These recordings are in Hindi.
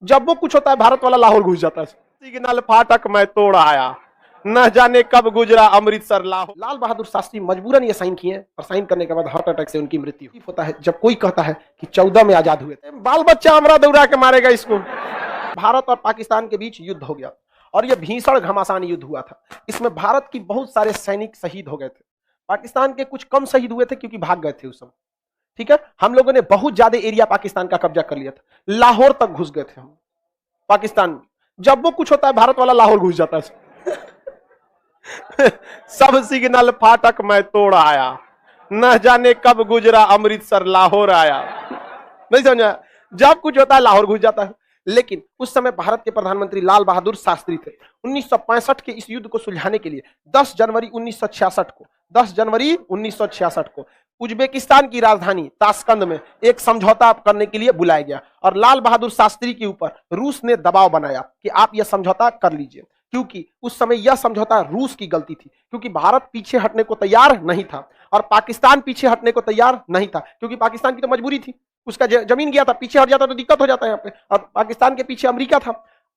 जब वो कुछ होता है भारत वाला लाहौर घुस जाता है। सिग्नल फाटक मैं तोड़ आया, न जाने कब गुजरा अमृतसर लाहौर। लाल बहादुर शास्त्री मजबूरन ये साइन किए और साइन करने के बाद हार्ट अटैक से उनकी मृत्यु होता है। जब कोई कहता है कि 14 में आजाद हुए थे, बाल बच्चा हमरा दौड़ा के मारेगा इसको। भारत और पाकिस्तान के बीच युद्ध हो गया और यह भीषण घमासान युद्ध हुआ था। इसमें भारत की बहुत सारे सैनिक शहीद हो गए थे, पाकिस्तान के कुछ कम शहीद हुए थे क्योंकि भाग गए थे उस समय। ठीक है, हम लोगों ने बहुत ज्यादा एरिया पाकिस्तान का कब्जा कर लिया था, लाहौर तक घुस गए थे हम पाकिस्तान में। जब वो कुछ होता है भारत वाला लाहौर घुस जाता है। सब सिग्नल फाटक मैं तोड़ आया, न जाने कब गुजरा अमृतसर लाहौर आया। नहीं समझा? जब कुछ होता है लाहौर घुस जाता है। लेकिन उस समय भारत के प्रधानमंत्री लाल बहादुर शास्त्री थे। 1965 के इस युद्ध को सुलझाने के लिए 10 जनवरी 1966 को उज्बेकिस्तान की राजधानी ताशकंद में एक समझौता करने के लिए बुलाया गया और लाल बहादुर शास्त्री के ऊपर रूस ने दबाव बनाया कि आप यह समझौता कर लीजिए, क्योंकि उस समय यह समझौता रूस की गलती थी, क्योंकि भारत पीछे हटने को तैयार नहीं था और पाकिस्तान पीछे हटने को तैयार नहीं था, क्योंकि पाकिस्तान की तो मजबूरी थी, उसका जमीन गया था, पीछे हट जाता तो दिक्कत हो जाता है यहाँ पे। और पाकिस्तान के पीछे अमेरिका था।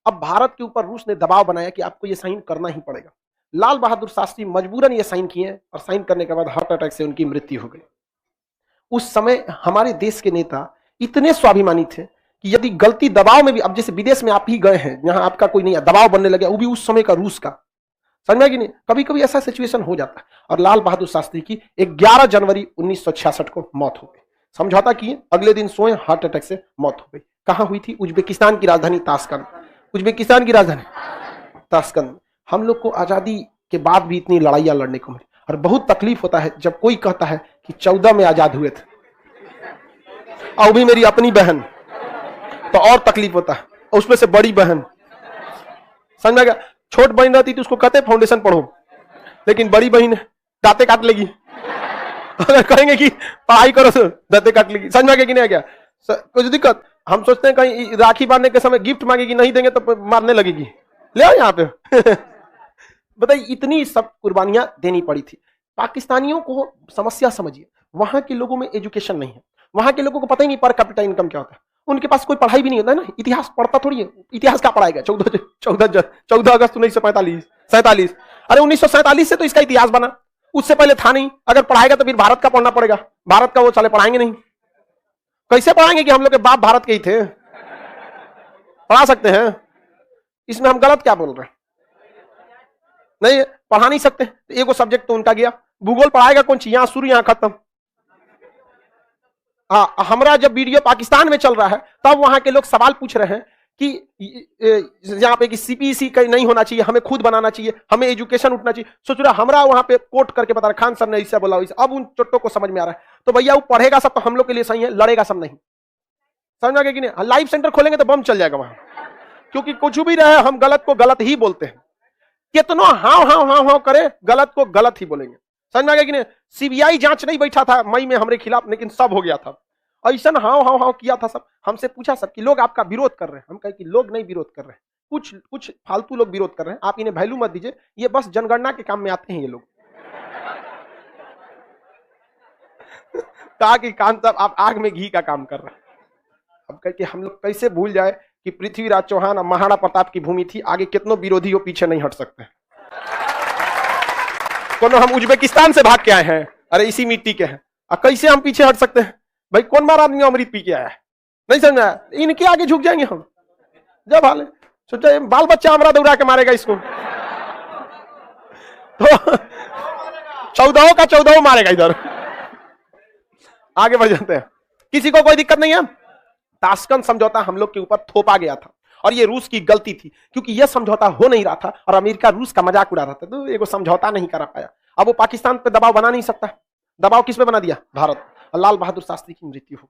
अब भारत के ऊपर रूस ने दबाव बनाया कि आपको यह साइन करना ही पड़ेगा। लाल बहादुर शास्त्री मजबूरन ये साइन किए और साइन करने के बाद हार्ट अटैक से उनकी मृत्यु हो गई। उस समय हमारे देश के नेता इतने स्वाभिमानी थे कि यदि गलती दबाव में भी, अब जैसे विदेश में आप ही गए हैं जहां आपका कोई नहीं है, दबाव बनने लगे, वो भी उस समय का रूस का, समझ में कि नहीं, कभी कभी ऐसा सिचुएशन हो जाता है। और लाल बहादुर शास्त्री की 11 जनवरी 1966 को मौत हो गई। समझौता किए, अगले दिन सोए, हार्ट अटैक से मौत हो गई। कहां हुई थी? उज्बेकिस्तान की राजधानी ताशकंद। उज्बेकिस्तान की राजधानी ताशकंद। हम लोग को आजादी के बाद भी इतनी लड़ाइयां लड़ने को मिली और बहुत तकलीफ होता है जब कोई कहता है कि 14 में आजाद हुए थे, और भी मेरी अपनी बहन, तो और तकलीफ होता है। उसमें से बड़ी बहन, समझ में गया? छोट बहन रहती थी उसको कहते फाउंडेशन पढ़ो, लेकिन बड़ी बहन दांते काट लेगी। अगर कहेंगे कि पढ़ाई करो तो दांते काट लेगी। समझ में गया कि नहीं गया? कुछ दिक्कत? हम सोचते हैं कहीं राखी बांधने के समय गिफ्ट मांगेगी, नहीं देंगे तो मारने लगेगी। ले आओ यहाँ पे। बताइए, इतनी सब कुर्बानियां देनी पड़ी थी। पाकिस्तानियों को समस्या समझिए, वहां के लोगों में एजुकेशन नहीं है, वहां के लोगों को पता ही नहीं पर कैपिटा इनकम क्या होता है, उनके पास कोई पढ़ाई भी नहीं होता है ना, इतिहास पढ़ता थोड़ी है। इतिहास का पढ़ाएगा? 14 अगस्त 1947। अरे 1947 से तो इसका इतिहास बना, उससे पहले था नहीं। अगर पढ़ाएगा तो फिर भारत का पढ़ना पड़ेगा, भारत का वो चले पढ़ाएंगे नहीं। कैसे पढ़ाएंगे कि हम लोग के बाप भारत के ही थे? पढ़ा सकते हैं? इसमें हम गलत क्या बोल रहे हैं? नहीं, पढ़ा नहीं सकते। एगो सब्जेक्ट तो उनका गया। भूगोल पढ़ाएगा कौन सी? यहां शुरू यहां खत्म। हाँ, हमारा जब वीडियो पाकिस्तान में चल रहा है तब वहां के लोग सवाल पूछ रहे हैं कि यहाँ पे कि सीपीसी का नहीं होना चाहिए, हमें खुद बनाना चाहिए, हमें एजुकेशन उठना चाहिए। सोच रहा हमारा वहां पे कोट करके बता रहा, खान सर ने इससे बोला। अब उन चोटों को समझ में आ रहा है। तो भैया वो पढ़ेगा सब तो हम लोग के लिए सही है, लड़ेगा सब नहीं। समझ में आ गया कि नहीं? लाइव सेंटर खोलेंगे तो बम चल जाएगा वहां, क्योंकि कुछ भी रहे हम गलत को गलत ही बोलते हैं। कितना हाँ करे, गलत को गलत ही बोलेंगे। समझ में आ गया कि नहीं? सीबीआई जांच नहीं बैठा था मई में हमारे खिलाफ, लेकिन सब हो गया था। ऐसा हाँ किया था सब। हमसे पूछा सब कि लोग आपका विरोध कर रहे हैं। हम कहे कि लोग नहीं विरोध कर रहे हैं, कुछ फालतू लोग विरोध कर रहे हैं, आप इन्हें वैल्यू मत दीजिए, ये बस जनगणना के काम में आते हैं ये लोग। कहा कि कान साहब आप आग में घी का काम कर रहे हैं। अब कहे कि हम लोग कैसे भूल जाए कि पृथ्वीराज चौहान और महाराणा प्रताप की भूमि थी, आगे कितनों विरोधी हो पीछे नहीं हट सकते। कोनो हम उज्बेकिस्तान से भाग के आए हैं, अरे इसी मिट्टी के हैं, कैसे हम पीछे हट सकते हैं? भाई कौन मारा आदमी अमृत पी के आया है? नहीं समझा? इनके आगे झुक जाएंगे हम? जब हाल सोचा बाल बच्चा हमरा दौड़ा के मारेगा इसको, तो 14 का 14 मारेगा इधर। आगे बढ़ जाते हैं, किसी को कोई दिक्कत नहीं है। ताशकंद समझौता हम लोग के ऊपर थोपा गया था और ये रूस की गलती थी, क्योंकि यह समझौता हो नहीं रहा था और अमेरिका रूस का मजाक उड़ा रहा था, तो ये समझौता नहीं करा पाया। अब वो पाकिस्तान पे दबाव बना नहीं सकता। दबाव किस पे बना दिया? भारत। लाल बहादुर शास्त्री की मृत्यु हो गई।